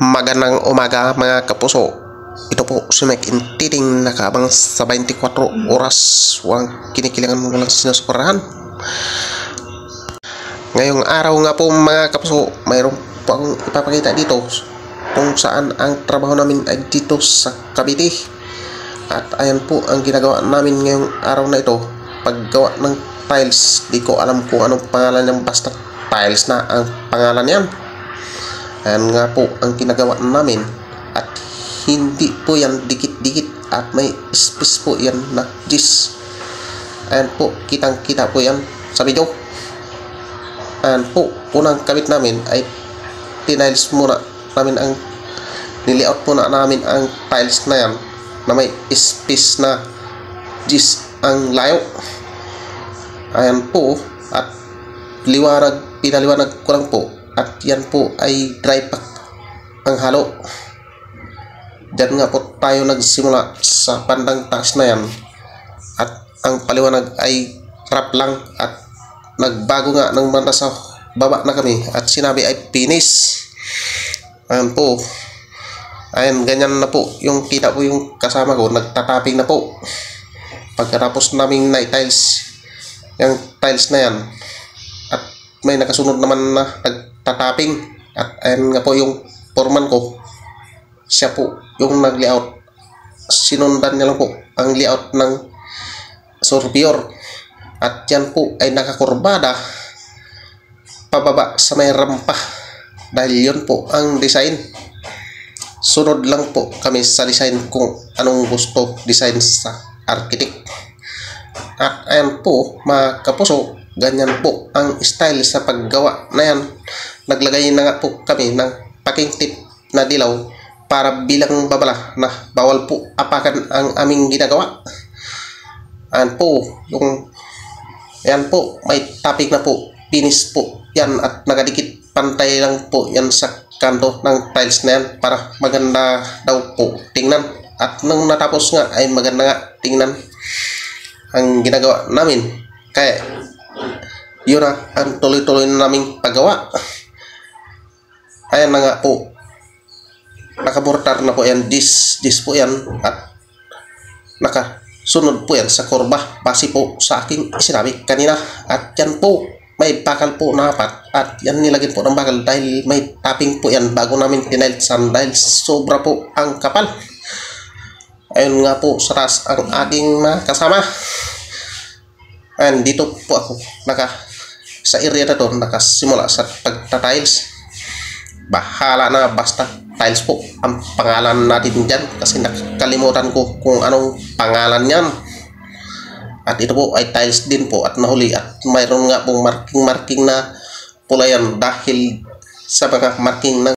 Magandang umaga mga kapuso. Ito po si Mike Intiting, nakaabang sa 24 oras walang kinikilangan, walang sinusuperahan. Ngayong araw nga po mga kapuso, mayroon po akong ipapakita dito kung saan ang trabaho namin ay dito sa Cavite. At ayan po ang ginagawa namin ngayong araw na ito, paggawa ng tiles. Di ko alam kung anong pangalan niyan, basta tiles na ang pangalan niyan. Ayan nga po ang ginagawa namin, at hindi po yan dikit-dikit at may space po yan na gis. Ayan po, kitang-kita po yan sa video. Ayan po, unang kabit namin ay tiniles muna namin ang nilayout muna namin ang tiles na yan na may space na gis ang layo. Ayan po, at pinaliwanag ko lang po. At yan po ay dry pack ang halo. Diyan nga po tayo nagsimula sa bandang taas na yan. At ang paliwanag ay wrap lang, at nagbago nga ng banda sa baba na kami at sinabi ay finish. Ayan po. Ayan, ganyan na po yung kita po yung kasama ko, nagtataping na po. Pagkatapos naming na-tiles yung tiles na yan, at may nakasunod naman na nagtataping. At ayan nga po yung foreman ko, siya po yung nag-layout. Sinundan niya lang po ang layout ng surveyor. At yan po ay nakakurbada pababa sa may rampa, dahil yun po ang design. Sunod lang po kami sa design kung anong gusto design sa architect. At ayan po mga kapuso, ganyan po ang style sa paggawa na yan. Naglagay na nga po kami ng packing tip na dilaw para bilang babala na bawal po apakan ang aming ginagawa. Ayan po, ayan po, may topic na po, finish po yan, at nakadikit pantay lang po yan sa kanto ng tiles na yan para maganda daw po tingnan. At nung natapos nga ay maganda nga tingnan ang ginagawa namin. Kaya yun na ang tuloy-tuloy na naming paggawa. Ayan na nga po, nakabortar na po yan, dis po yan, at nakasunod po yan sa kurba base po sa aking sinabi kanina. At yan po, may bakal po na apat, at yan nilagyan po ng bakal dahil may tapping po yan bago namin tinilesan dahil sobra po ang kapal. Ayun nga po sa taas ang aking mga kasama. Ayan, dito po ako sa area na to nakasimula sa pagtatiles. Bahala na, basta tiles po ang pangalan natin dyan, kasi nakalimutan ko kung anong pangalan yan. At ito po ay tiles din po, at nahuli, at mayroon nga pong marking na pula yan dahil sa mga marking ng